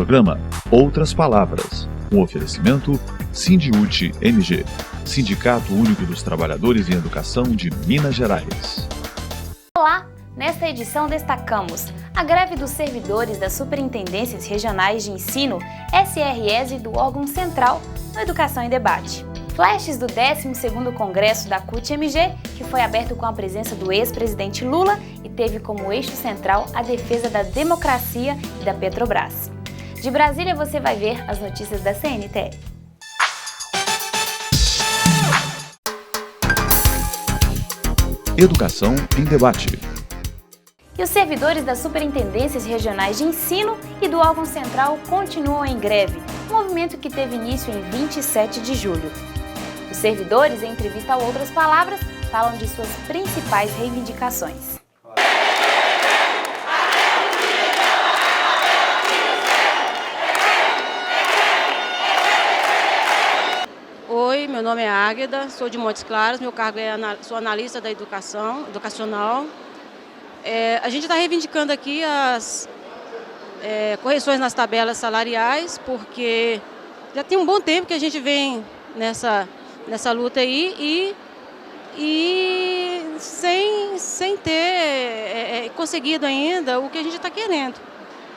programa Outras Palavras, um oferecimento Sindiúte MG, Sindicato Único dos Trabalhadores em Educação de Minas Gerais. Olá! Nesta edição destacamos a greve dos servidores das Superintendências Regionais de Ensino, SRES, e do órgão central no Educação em Debate. Flashes do 12º Congresso da CUT-MG, que foi aberto com a presença do ex-presidente Lula e teve como eixo central a defesa da democracia e da Petrobras. De Brasília você vai ver as notícias da CNTE. Educação em Debate. E os servidores das Superintendências Regionais de Ensino e do órgão central continuam em greve, um movimento que teve início em 27 de julho. Os servidores, em entrevista a Outras Palavras, falam de suas principais reivindicações. Oi, meu nome é Águeda, sou de Montes Claros, meu cargo sou analista da educacional. A gente está reivindicando aqui as correções nas tabelas salariais, porque já tem um bom tempo que a gente vem nessa luta aí e sem ter conseguido ainda o que a gente está querendo.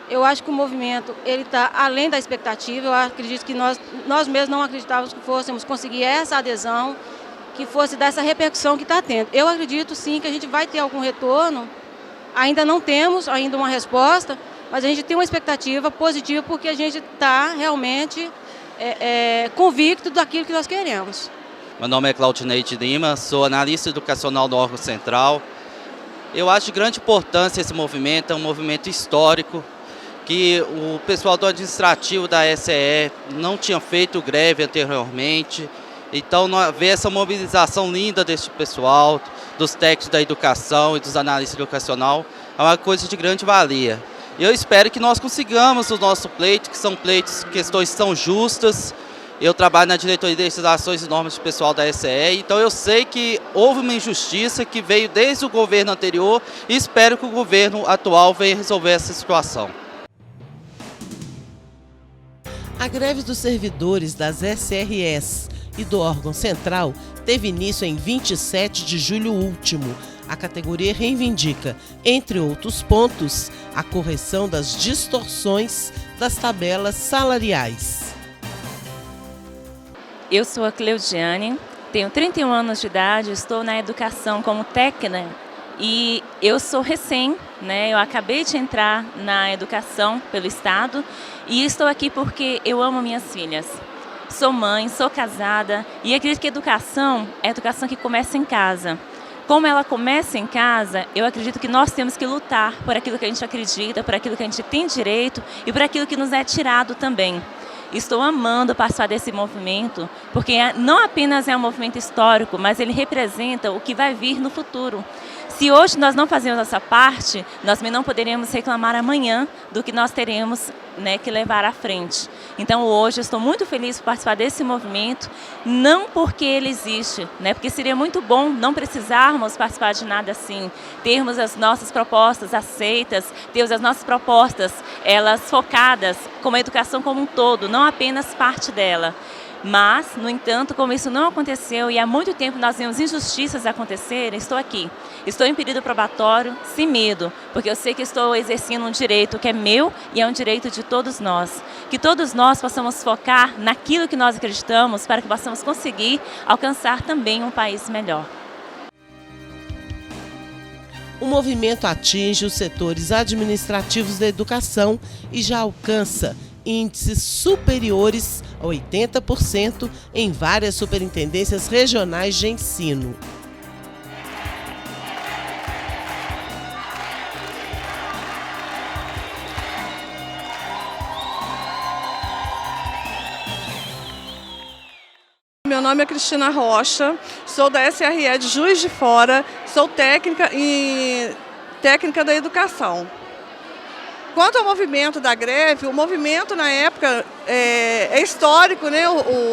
Eu acho que o movimento está além da expectativa. Eu acredito que nós mesmos não acreditávamos que fôssemos conseguir essa adesão, que fosse dessa repercussão que está tendo. Eu acredito sim que a gente vai ter algum retorno. Ainda não temos uma resposta, mas a gente tem uma expectativa positiva porque a gente está realmente convicto daquilo que nós queremos. Meu nome é Claudineide Lima, sou analista educacional do órgão central. Eu acho de grande importância esse movimento, é um movimento histórico, que o pessoal do administrativo da SE não tinha feito greve anteriormente. Então, ver essa mobilização linda desse pessoal, dos técnicos da educação e dos analistas educacional, é uma coisa de grande valia. E eu espero que nós consigamos o nosso pleito, que são pleitos, questões que são justas. Eu trabalho na diretoria de legislações e normas de pessoal da SE, então eu sei que houve uma injustiça que veio desde o governo anterior e espero que o governo atual venha resolver essa situação. A greve dos servidores das SRES e do órgão central teve início em 27 de julho último. A categoria reivindica, entre outros pontos, a correção das distorções das tabelas salariais. Eu sou a Cleudiane, tenho 31 anos de idade, estou na educação como técnica e eu sou eu acabei de entrar na educação pelo Estado e estou aqui porque eu amo minhas filhas. Sou mãe, sou casada e acredito que educação é a educação que começa em casa. Como ela começa em casa, eu acredito que nós temos que lutar por aquilo que a gente acredita, por aquilo que a gente tem direito e por aquilo que nos é tirado também. Estou amando participar desse movimento, porque não apenas é um movimento histórico, mas ele representa o que vai vir no futuro. Se hoje nós não fazemos essa parte, nós não poderemos reclamar amanhã do que nós teremos que levar à frente. Então hoje eu estou muito feliz por participar desse movimento, não porque ele existe, porque seria muito bom não precisarmos participar de nada assim, termos as nossas propostas aceitas, termos as nossas propostas, elas focadas como a educação como um todo, não apenas parte dela. Mas, no entanto, como isso não aconteceu e há muito tempo nós vemos injustiças acontecerem, estou aqui. Estou em período probatório, sem medo, porque eu sei que estou exercendo um direito que é meu e é um direito de todos nós. Que todos nós possamos focar naquilo que nós acreditamos para que possamos conseguir alcançar também um país melhor. O movimento atinge os setores administrativos da educação e já alcança índices superiores a 80% em várias superintendências regionais de ensino. Meu nome é Cristina Rocha, sou da SRE de Juiz de Fora, sou técnica da educação. Quanto ao movimento da greve, o movimento na época é histórico, né?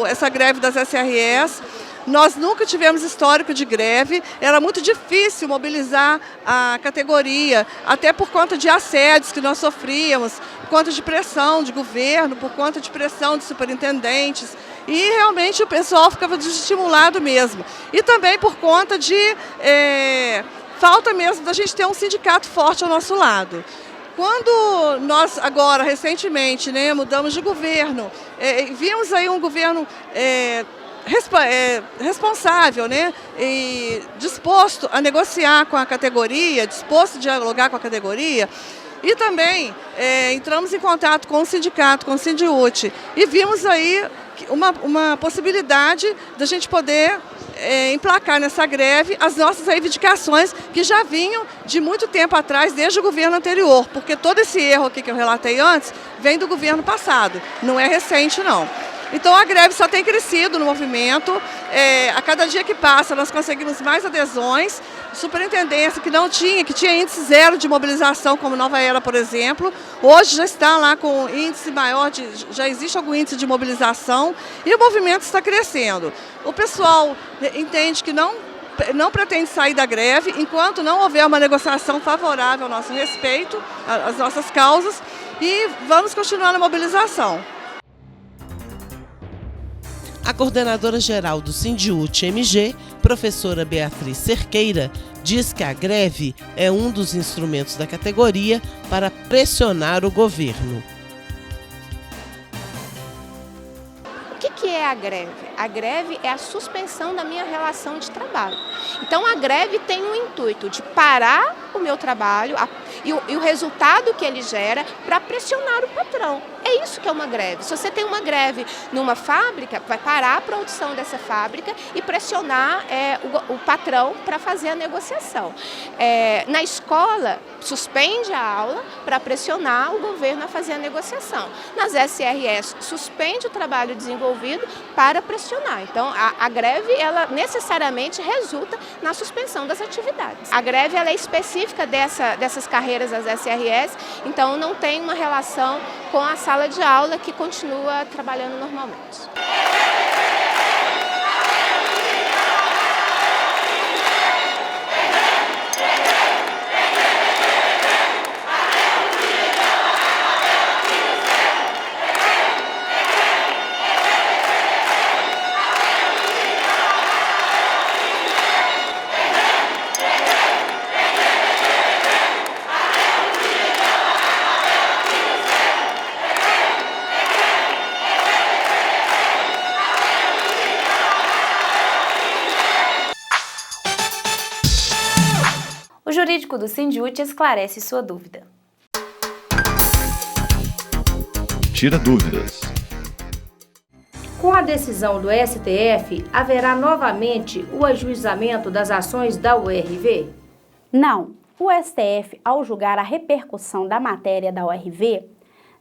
Essa greve das SREs. Nós nunca tivemos histórico de greve, era muito difícil mobilizar a categoria, até por conta de assédios que nós sofríamos. por conta de pressão de governo, por conta de pressão de superintendentes, e realmente o pessoal ficava desestimulado mesmo. E também por conta de falta mesmo da gente ter um sindicato forte ao nosso lado. Quando nós agora, recentemente, né, mudamos de governo, vimos aí um governo responsável, né, e disposto a negociar com a categoria, disposto a dialogar com a categoria, e também entramos em contato com o sindicato, com o Sindiúti, e vimos aí uma possibilidade da gente poder emplacar nessa greve as nossas reivindicações que já vinham de muito tempo atrás, desde o governo anterior, porque todo esse erro aqui que eu relatei antes vem do governo passado, não é recente não. Então a greve só tem crescido no movimento, a cada dia que passa nós conseguimos mais adesões, superintendência que tinha índice zero de mobilização, como Nova Era, por exemplo, hoje já está lá com índice maior, já existe algum índice de mobilização e o movimento está crescendo. O pessoal entende que não pretende sair da greve enquanto não houver uma negociação favorável ao nosso respeito, às nossas causas, e vamos continuar na mobilização. A coordenadora-geral do Sindiúti-MG, professora Beatriz Cerqueira, diz que a greve é um dos instrumentos da categoria para pressionar o governo. O que é a greve? A greve é a suspensão da minha relação de trabalho. Então a greve tem o intuito de parar o meu trabalho e o resultado que ele gera para pressionar o patrão. É isso que é uma greve. Se você tem uma greve numa fábrica, vai parar a produção dessa fábrica e pressionar o patrão para fazer a negociação. Na escola, suspende a aula para pressionar o governo a fazer a negociação. Nas SRS, suspende o trabalho desenvolvido para pressionar. Então, a greve, ela necessariamente resulta na suspensão das atividades. A greve, ela é específica dessas carreiras das SRS, então não tem uma relação com a sala de aula que continua trabalhando normalmente. O jurídico do Sindiúti esclarece sua dúvida. Tira dúvidas. Com a decisão do STF, haverá novamente o ajuizamento das ações da URV? Não. O STF, ao julgar a repercussão da matéria da URV,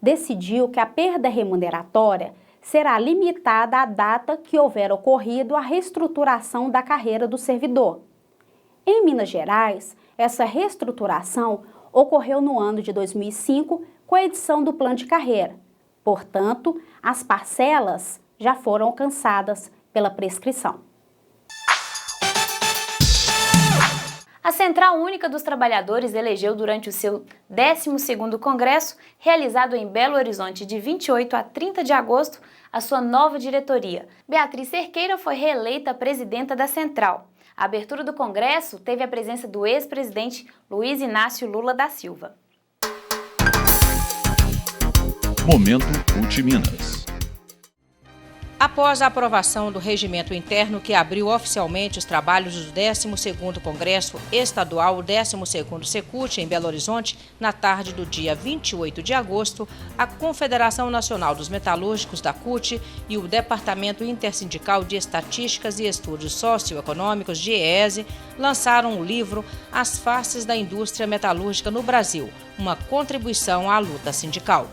decidiu que a perda remuneratória será limitada à data que houver ocorrido a reestruturação da carreira do servidor. Em Minas Gerais, essa reestruturação ocorreu no ano de 2005 com a edição do plano de carreira. Portanto, as parcelas já foram alcançadas pela prescrição. A Central Única dos Trabalhadores elegeu durante o seu 12º Congresso, realizado em Belo Horizonte de 28 a 30 de agosto, a sua nova diretoria. Beatriz Cerqueira foi reeleita presidenta da Central. A abertura do Congresso teve a presença do ex-presidente Luiz Inácio Lula da Silva. Momento Ultiminas. Após a aprovação do regimento interno que abriu oficialmente os trabalhos do 12º Congresso Estadual 12º Secult em Belo Horizonte, na tarde do dia 28 de agosto, a Confederação Nacional dos Metalúrgicos da CUT e o Departamento Intersindical de Estatísticas e Estudos Socioeconômicos, DIEESE, lançaram o livro As Faces da Indústria Metalúrgica no Brasil, uma contribuição à luta sindical.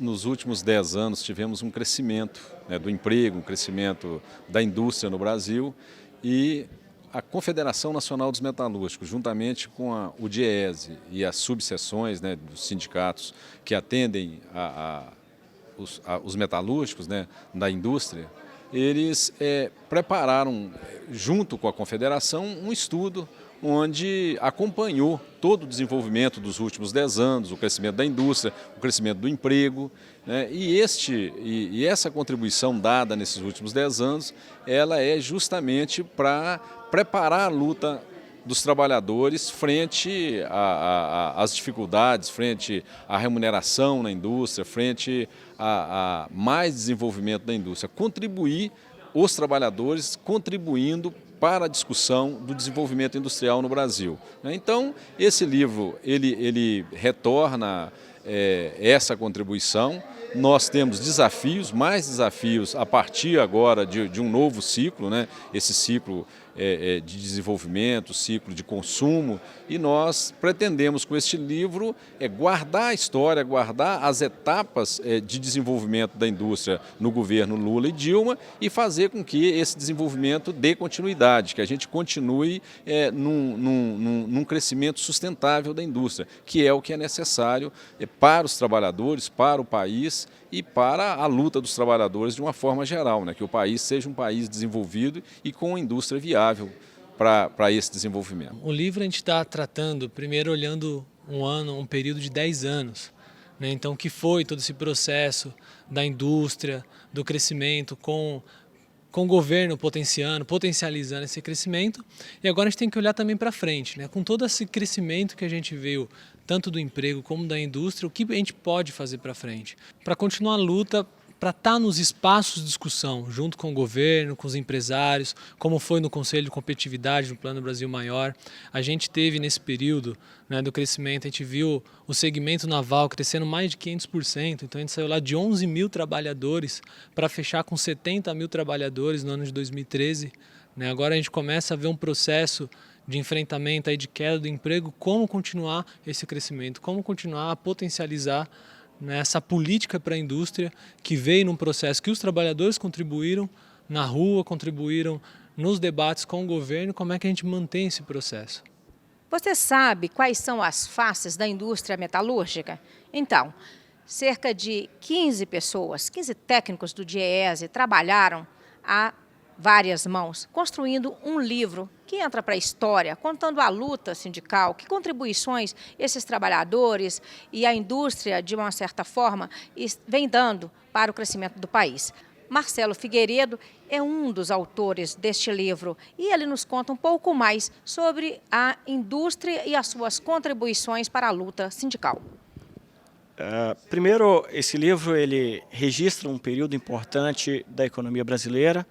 Nos últimos 10 anos tivemos um crescimento do emprego, um crescimento da indústria no Brasil, e a Confederação Nacional dos Metalúrgicos, juntamente com o DIEESE e as subseções dos sindicatos que atendem os metalúrgicos da indústria, eles prepararam, junto com a Confederação, um estudo onde acompanhou todo o desenvolvimento dos últimos 10 anos, o crescimento da indústria, o crescimento do emprego, né? E essa contribuição dada nesses últimos 10 anos, ela é justamente para preparar a luta dos trabalhadores frente às dificuldades, frente à remuneração na indústria, frente a mais desenvolvimento da indústria. Contribuir os trabalhadores contribuindo para a discussão do desenvolvimento industrial no Brasil. Então, esse livro ele retorna essa contribuição. Nós temos desafios, mais desafios a partir agora de um novo ciclo, né? Esse ciclo de desenvolvimento, ciclo de consumo, e nós pretendemos com este livro guardar a história, guardar as etapas de desenvolvimento da indústria no governo Lula e Dilma e fazer com que esse desenvolvimento dê continuidade, que a gente continue num crescimento sustentável da indústria, que é o que é necessário para os trabalhadores, para o país e para a luta dos trabalhadores de uma forma geral, né? Que o país seja um país desenvolvido e com indústria viável para esse desenvolvimento. O livro a gente está tratando, primeiro olhando um período de 10 anos, né? Então, o que foi todo esse processo da indústria, do crescimento com o governo potencializando esse crescimento, e agora a gente tem que olhar também para frente, né? Com todo esse crescimento que a gente viu, tanto do emprego como da indústria, o que a gente pode fazer para frente? Para continuar a luta, para estar nos espaços de discussão, junto com o governo, com os empresários, como foi no Conselho de Competitividade, no Plano Brasil Maior. A gente teve nesse período, né, do crescimento, a gente viu o segmento naval crescendo mais de 500%, então a gente saiu lá de 11 mil trabalhadores para fechar com 70 mil trabalhadores no ano de 2013. Né? Agora a gente começa a ver um processo de enfrentamento aí de queda do emprego, como continuar esse crescimento, como continuar a potencializar, né, essa política para a indústria que veio num processo que os trabalhadores contribuíram na rua, contribuíram nos debates com o governo. Como é que a gente mantém esse processo? Você sabe quais são as faces da indústria metalúrgica? Então, cerca de 15 pessoas, 15 técnicos do DIEESE trabalharam a várias mãos, construindo um livro que entra para a história, contando a luta sindical, que contribuições esses trabalhadores e a indústria, de uma certa forma, vem dando para o crescimento do país. Marcelo Figueiredo é um dos autores deste livro e ele nos conta um pouco mais sobre a indústria e as suas contribuições para a luta sindical. Primeiro, esse livro ele registra um período importante da economia brasileira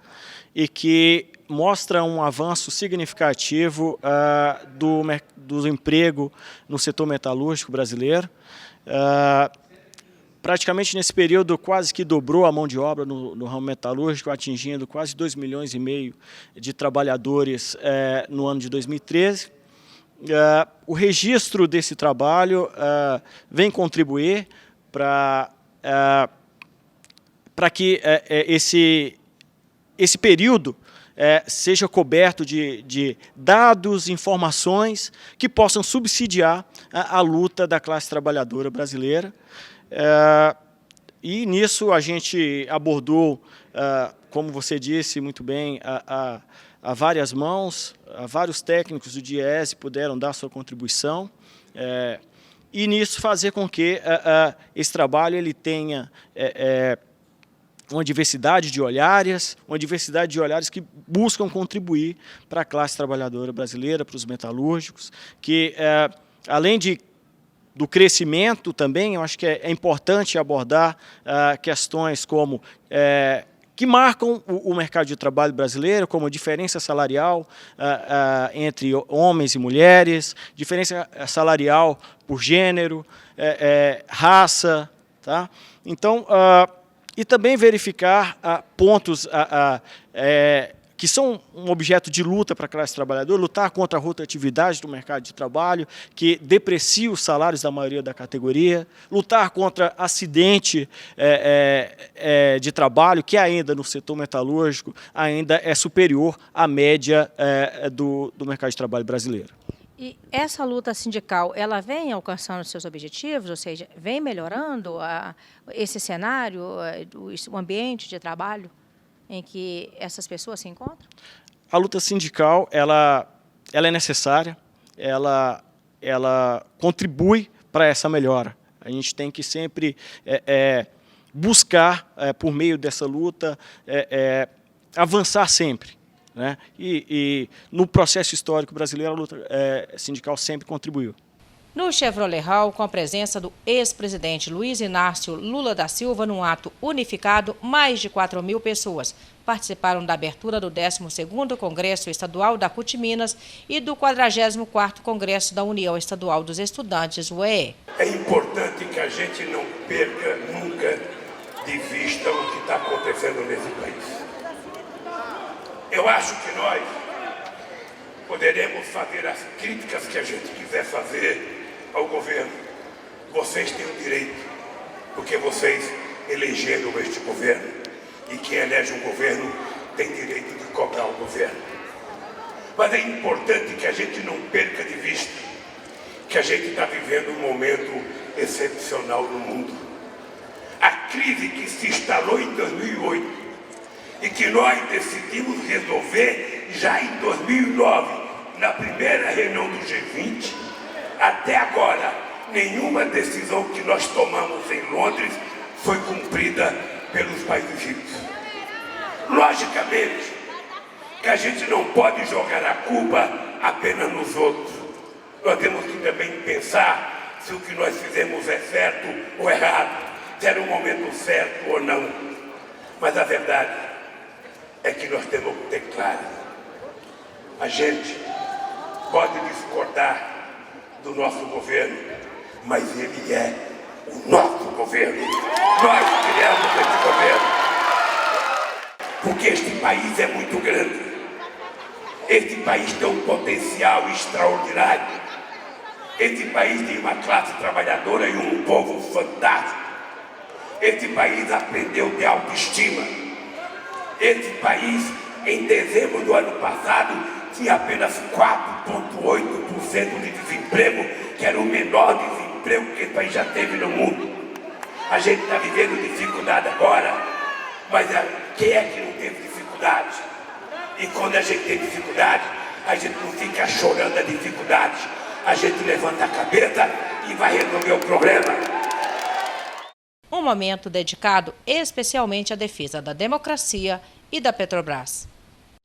e que mostra um avanço significativo do emprego no setor metalúrgico brasileiro. Praticamente nesse período quase que dobrou a mão de obra no ramo metalúrgico, atingindo quase 2,5 milhões de trabalhadores no ano de 2013. O registro desse trabalho vem contribuir para que esse período seja coberto de dados, informações que possam subsidiar a luta da classe trabalhadora brasileira. E nisso a gente abordou, como você disse muito bem, a várias mãos, vários técnicos do DIEESE puderam dar sua contribuição e nisso fazer com que esse trabalho ele tenha uma diversidade de olhares, que buscam contribuir para a classe trabalhadora brasileira, para os metalúrgicos, que além do crescimento também, eu acho que é importante abordar questões como que marcam o mercado de trabalho brasileiro, como a diferença salarial entre homens e mulheres, diferença salarial por gênero, raça, tá? Então, e também verificar pontos que são um objeto de luta para a classe trabalhadora, lutar contra a rotatividade do mercado de trabalho, que deprecia os salários da maioria da categoria, lutar contra acidente de trabalho, que ainda no setor metalúrgico ainda é superior à média do mercado de trabalho brasileiro. E essa luta sindical, ela vem alcançando seus objetivos, ou seja, vem melhorando esse cenário, o ambiente de trabalho em que essas pessoas se encontram? A luta sindical, ela ela é necessária, ela contribui para essa melhora. A gente tem que sempre buscar, por meio dessa luta, avançar sempre, né? E no processo histórico brasileiro, a luta sindical sempre contribuiu. No Chevrolet Hall, com a presença do ex-presidente Luiz Inácio Lula da Silva, num ato unificado, mais de 4.000 pessoas participaram da abertura do 12º Congresso Estadual da CUT Minas e do 44º Congresso da União Estadual dos Estudantes, UEE. É importante que a gente não perca nunca de vista o que está acontecendo nesse país. Eu acho que nós poderemos fazer as críticas que a gente quiser fazer ao governo. Vocês têm o direito, porque vocês elegeram este governo. E quem elege um governo tem direito de cobrar o governo. Mas é importante que a gente não perca de vista que a gente está vivendo um momento excepcional no mundo. A crise que se instalou em 2008 e que nós decidimos resolver já em 2009, na primeira reunião do G20, até agora, nenhuma decisão que nós tomamos em Londres foi cumprida pelos países ricos. Logicamente que a gente não pode jogar a culpa apenas nos outros. Nós temos que também pensar se o que nós fizemos é certo ou errado, se era o momento certo ou não. Mas a verdade é que nós temos que ter claro. A gente pode discordar do nosso governo, mas ele é o nosso governo. Nós criamos esse governo. Porque este país é muito grande. Este país tem um potencial extraordinário. Este país tem uma classe trabalhadora e um povo fantástico. Este país aprendeu de autoestima. Este país, em dezembro do ano passado, tinha apenas 4,8% de desemprego, que era o menor desemprego que esse país já teve no mundo. A gente está vivendo dificuldade agora, mas quem é que não teve dificuldade? E quando a gente tem dificuldade, a gente não fica chorando a dificuldade. A gente levanta a cabeça e vai resolver o problema. Um momento dedicado especialmente à defesa da democracia e da Petrobras.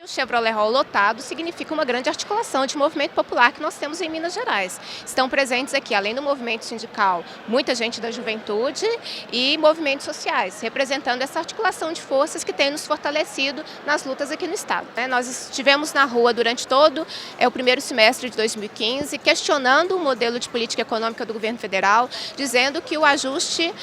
O Chevrolet Hall lotado significa uma grande articulação de movimento popular que nós temos em Minas Gerais. Estão presentes aqui, além do movimento sindical, muita gente da juventude e movimentos sociais, representando essa articulação de forças que tem nos fortalecido nas lutas aqui no Estado. Nós estivemos na rua durante todo o primeiro semestre de 2015, questionando o modelo de política econômica do governo federal, dizendo que o ajuste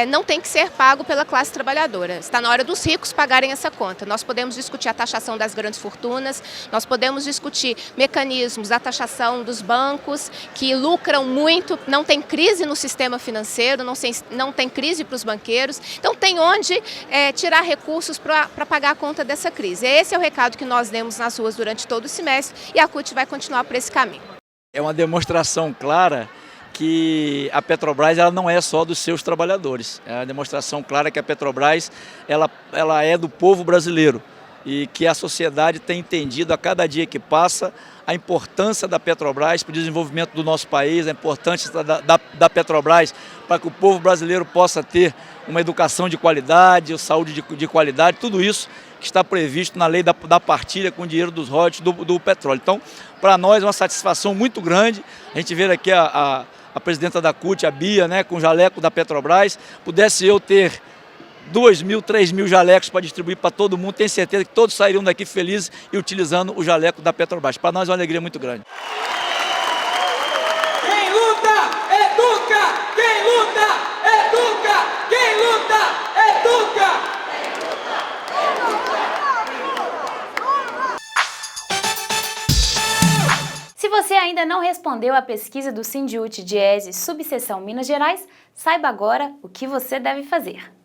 não tem que ser pago pela classe trabalhadora. Está na hora dos ricos pagarem essa conta. Nós podemos discutir a taxação das grandes fortunas, nós podemos discutir mecanismos da taxação dos bancos que lucram muito, não tem crise no sistema financeiro, não tem crise para os banqueiros, então tem onde tirar recursos para pagar a conta dessa crise. Esse é o recado que nós demos nas ruas durante todo o semestre e a CUT vai continuar por esse caminho. É uma demonstração clara que a Petrobras ela não é só dos seus trabalhadores, é uma demonstração clara que a Petrobras ela é do povo brasileiro. E que a sociedade tem entendido a cada dia que passa a importância da Petrobras para o desenvolvimento do nosso país, a importância da Petrobras para que o povo brasileiro possa ter uma educação de qualidade, saúde de qualidade, tudo isso que está previsto na lei da partilha com o dinheiro dos royalties do petróleo. Então, para nós é uma satisfação muito grande a gente ver aqui a presidenta da CUT, a Bia, né, com o jaleco da Petrobras. Pudesse eu ter 2.000, 3.000 jalecos para distribuir para todo mundo, tenho certeza que todos sairiam daqui felizes e utilizando o jaleco da Petrobras. Para nós é uma alegria muito grande. Quem luta, educa! Quem luta, educa! Quem luta, educa! Se você ainda não respondeu à pesquisa do Sindiúti Diese Subseção Minas Gerais, saiba agora o que você deve fazer.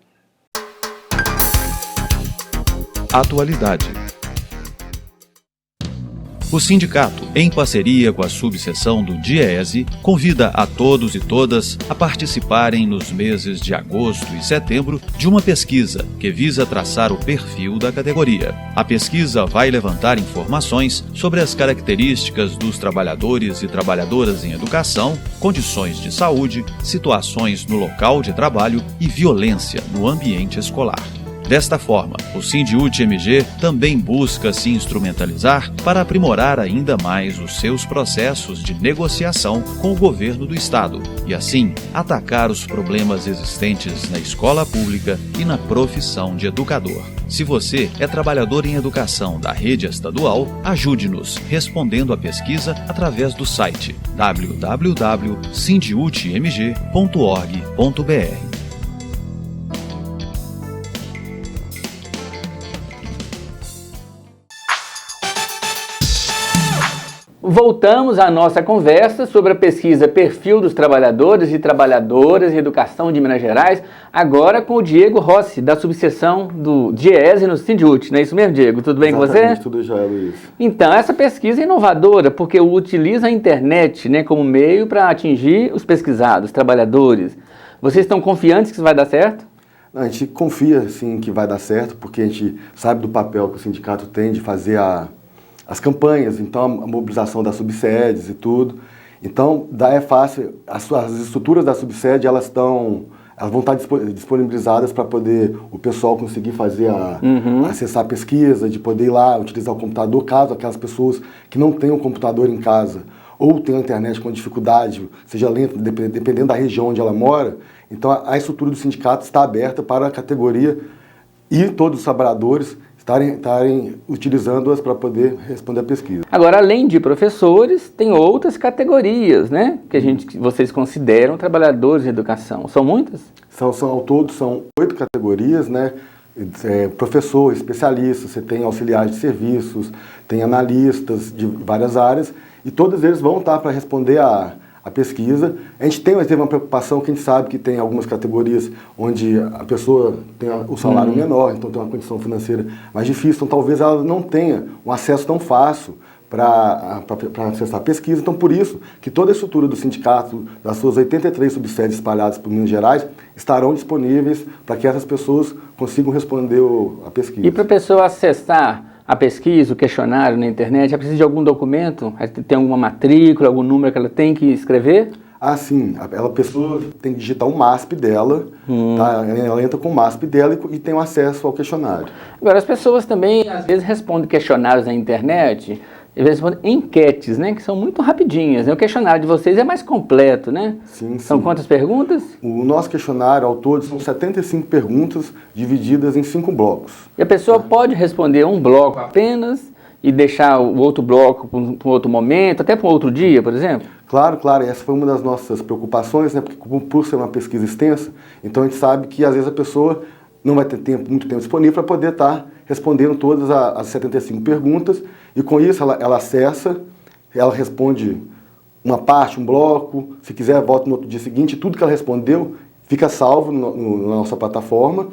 O sindicato, em parceria com a subseção do DIEESE, convida a todos e todas a participarem nos meses de agosto e setembro de uma pesquisa que visa traçar o perfil da categoria. A pesquisa vai levantar informações sobre as características dos trabalhadores e trabalhadoras em educação, condições de saúde, situações no local de trabalho e violência no ambiente escolar. Desta forma, o SINDIUT-MG também busca se instrumentalizar para aprimorar ainda mais os seus processos de negociação com o governo do Estado e, assim, atacar os problemas existentes na escola pública e na profissão de educador. Se você é trabalhador em educação da rede estadual, ajude-nos respondendo à pesquisa através do site www.sindiutmg.org.br. Voltamos à nossa conversa sobre a pesquisa Perfil dos Trabalhadores e Trabalhadoras em Educação de Minas Gerais, agora com o Diego Rossi, da subseção do DIEESE no SINDIUT. Não é isso mesmo, Diego? Tudo bem com você? Tudo jóia, Luiz. Então, essa pesquisa é inovadora porque utiliza a internet, né, como meio para atingir os pesquisados, trabalhadores. Vocês estão confiantes que isso vai dar certo? A gente confia, sim, que vai dar certo, porque a gente sabe do papel que o sindicato tem de fazer as campanhas, então a mobilização das subsedes e tudo. Então, é fácil, as estruturas da subsede, elas vão estar disponibilizadas para poder o pessoal conseguir fazer acessar a pesquisa, de poder ir lá, utilizar o computador, caso aquelas pessoas que não tenham computador em casa ou tenham a internet com dificuldade, seja lenta, dependendo da região onde ela mora. Então, a estrutura do sindicato está aberta para a categoria e todos os trabalhadores estarem utilizando-as para poder responder a pesquisa. Agora, além de professores, tem outras categorias, né? Que vocês consideram trabalhadores de educação. São muitas? Ao todo são 8 categorias, né? Professor, especialista, você tem auxiliares de serviços, tem analistas de várias áreas, e todos eles vão estar para responder a pesquisa. A gente teve uma preocupação que a gente sabe que tem algumas categorias onde a pessoa tem o salário menor, então tem uma condição financeira mais difícil, então talvez ela não tenha um acesso tão fácil para acessar a pesquisa. Então, por isso que toda a estrutura do sindicato, das suas 83 subsedes espalhadas por Minas Gerais, estarão disponíveis para que essas pessoas consigam responder a pesquisa. E para a pessoa acessar a pesquisa, o questionário na internet, é preciso de algum documento? Tem alguma matrícula, algum número que ela tem que escrever? Ah, sim. A pessoa tem que digitar o MASP dela, tá? Ela entra com o MASP dela e tem o acesso ao questionário. Agora, as pessoas também, às vezes, respondem questionários na internet, às vezes respondem enquetes, né? Que são muito rapidinhas, né? O questionário de vocês é mais completo, né? Sim, sim. São quantas perguntas? O nosso questionário, ao todo, são 75 perguntas divididas em 5 blocos. E a pessoa pode responder um bloco apenas e deixar o outro bloco para um outro momento, até para um outro dia, por exemplo? Claro, claro. Essa foi uma das nossas preocupações, né? Porque por ser uma pesquisa extensa, então a gente sabe que às vezes a pessoa não vai ter muito tempo disponível para poder estar respondendo todas as 75 perguntas, e com isso ela acessa, ela responde uma parte, um bloco, se quiser volta no outro dia seguinte, tudo que ela respondeu fica salvo na nossa plataforma,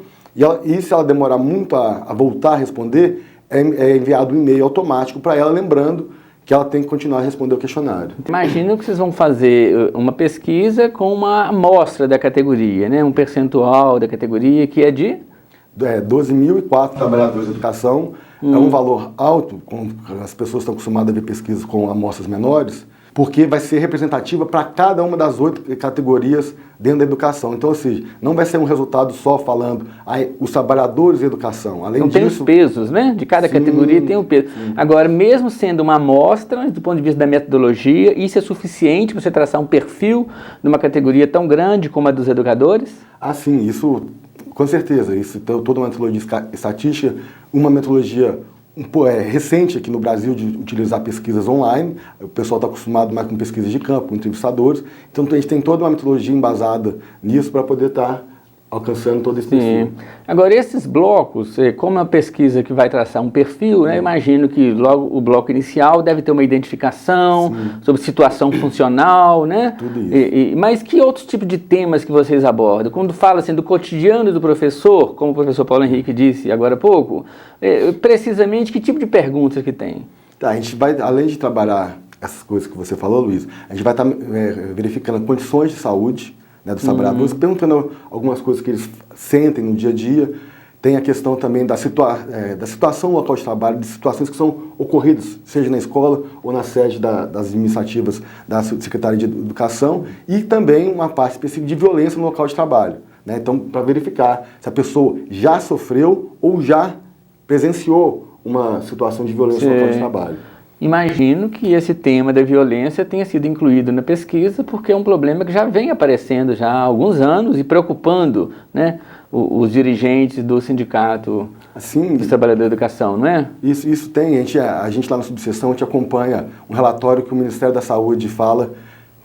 e se ela demorar muito a voltar a responder, é enviado um e-mail automático para ela, lembrando que ela tem que continuar a responder o questionário. Imagino que vocês vão fazer uma pesquisa com uma amostra da categoria, né? Um percentual da categoria que é de? 12.004 trabalhadores de educação. É um valor alto, as pessoas estão acostumadas a ver pesquisas com amostras menores, porque vai ser representativa para cada uma das 8 categorias dentro da educação. Então, ou seja, não vai ser um resultado só falando os trabalhadores de educação. Além disso, tem os pesos, né? De cada categoria tem um peso. Sim. Agora, mesmo sendo uma amostra, do ponto de vista da metodologia, isso é suficiente para você traçar um perfil de uma categoria tão grande como a dos educadores? Ah, sim, isso com certeza. Isso toda uma metodologia estatística, uma metodologia recente aqui no Brasil de utilizar pesquisas online. O pessoal está acostumado mais com pesquisas de campo, com entrevistadores. Então a gente tem toda uma metodologia embasada nisso para poder estar alcançando todo esse perfil. Agora, esses blocos, como é uma pesquisa que vai traçar um perfil, né, eu imagino que logo o bloco inicial deve ter uma identificação sobre situação funcional, né? Tudo isso. Mas que outros tipos de temas que vocês abordam? Quando fala assim do cotidiano do professor, como o professor Paulo Henrique disse agora há pouco, precisamente que tipo de perguntas que tem? Tá, a gente vai, além de trabalhar essas coisas que você falou, Luiz, a gente vai estar verificando condições de saúde, né, dos trabalhadores, perguntando algumas coisas que eles sentem no dia a dia. Tem a questão também da situação no local de trabalho, de situações que são ocorridas, seja na escola ou na sede das administrativas da Secretaria de Educação, e também uma parte específica de violência no local de trabalho, né? Então, para verificar se a pessoa já sofreu ou já presenciou uma situação de violência no local de trabalho. Imagino que esse tema da violência tenha sido incluído na pesquisa, porque é um problema que já vem aparecendo já há alguns anos e preocupando, né, os dirigentes do sindicato dos trabalhadores da educação, não é? Isso tem. A gente lá na subseção, a gente acompanha um relatório que o Ministério da Saúde fala,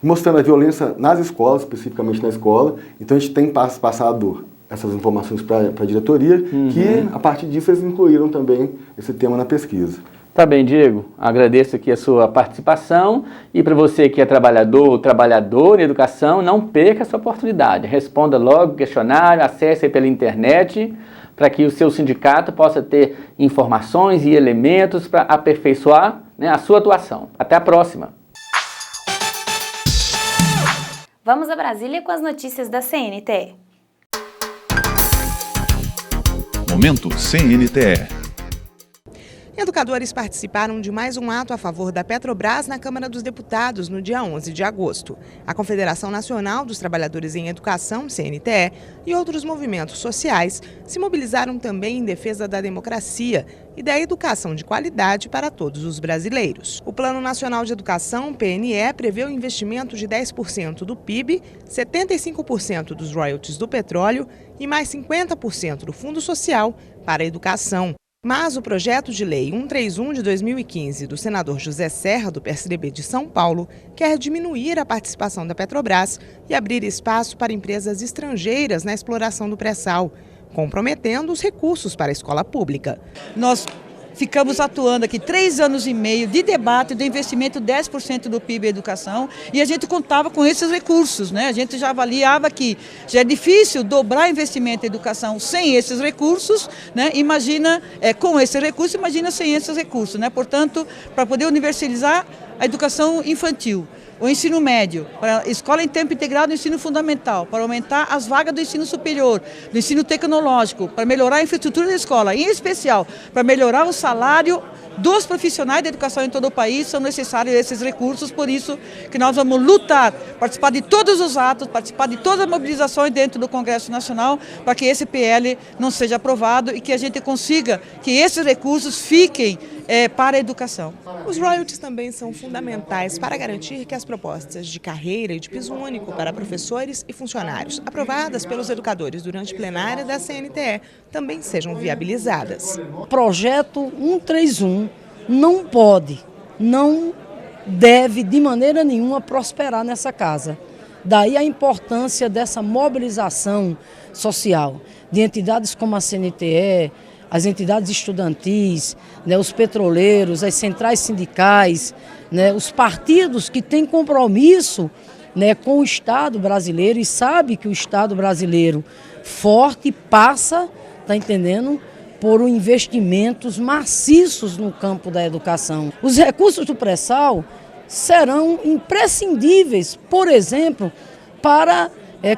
mostrando a violência nas escolas, especificamente na escola. Então a gente tem passado essas informações para a diretoria, que a partir disso eles incluíram também esse tema na pesquisa. Tá bem, Diego. Agradeço aqui a sua participação, e para você que é trabalhador ou trabalhadora em educação, não perca essa oportunidade. Responda logo o questionário, acesse aí pela internet, para que o seu sindicato possa ter informações e elementos para aperfeiçoar, né, a sua atuação. Até a próxima. Vamos a Brasília com as notícias da CNTE. Momento CNTE. Educadores participaram de mais um ato a favor da Petrobras na Câmara dos Deputados no dia 11 de agosto. A Confederação Nacional dos Trabalhadores em Educação, CNTE, e outros movimentos sociais se mobilizaram também em defesa da democracia e da educação de qualidade para todos os brasileiros. O Plano Nacional de Educação, PNE, prevê o investimento de 10% do PIB, 75% dos royalties do petróleo e mais 50% do Fundo Social para a educação. Mas o projeto de lei 131 de 2015 do senador José Serra, do PSDB de São Paulo, quer diminuir a participação da Petrobras e abrir espaço para empresas estrangeiras na exploração do pré-sal, comprometendo os recursos para a escola pública. Nós ficamos atuando aqui 3 anos e meio de debate do investimento 10% do PIB em educação, e a gente contava com esses recursos, né? A gente já avaliava que já é difícil dobrar investimento em educação sem esses recursos, né? Imagina com esse recurso, imagina sem esses recursos, né? Portanto, para poder universalizar a educação infantil, o ensino médio, para a escola em tempo integral do ensino fundamental, para aumentar as vagas do ensino superior, do ensino tecnológico, para melhorar a infraestrutura da escola, em especial para melhorar o salário dos profissionais da educação em todo o país, são necessários esses recursos. Por isso que nós vamos lutar, participar de todos os atos, participar de todas as mobilizações dentro do Congresso Nacional, para que esse PL não seja aprovado e que a gente consiga que esses recursos fiquem para a educação. Os royalties também são fundamentais para garantir que as propostas de carreira e de piso único para professores e funcionários aprovadas pelos educadores durante a plenária da CNTE também sejam viabilizadas. O projeto 131 não deve de maneira nenhuma prosperar nessa casa. Daí a importância dessa mobilização social de entidades como a CNTE, as entidades estudantis, né, os petroleiros, as centrais sindicais, né, os partidos que têm compromisso, né, com o Estado brasileiro e sabe que o Estado brasileiro forte passa, tá entendendo, por investimentos maciços no campo da educação. Os recursos do pré-sal serão imprescindíveis, por exemplo, para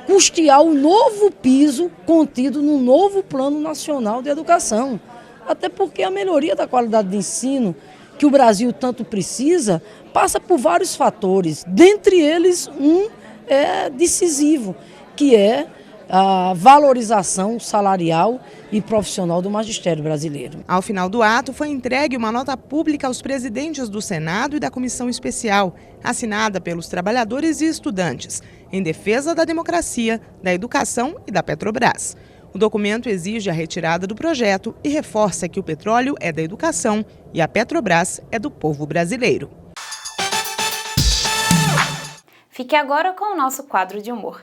custear o novo piso contido no novo Plano Nacional de Educação. Até porque a melhoria da qualidade de ensino que o Brasil tanto precisa passa por vários fatores, dentre eles um decisivo, que é a valorização salarial e profissional do magistério brasileiro. Ao final do ato, foi entregue uma nota pública aos presidentes do Senado e da Comissão Especial, assinada pelos trabalhadores e estudantes, em defesa da democracia, da educação e da Petrobras. O documento exige a retirada do projeto e reforça que o petróleo é da educação e a Petrobras é do povo brasileiro. Fique agora com o nosso quadro de humor.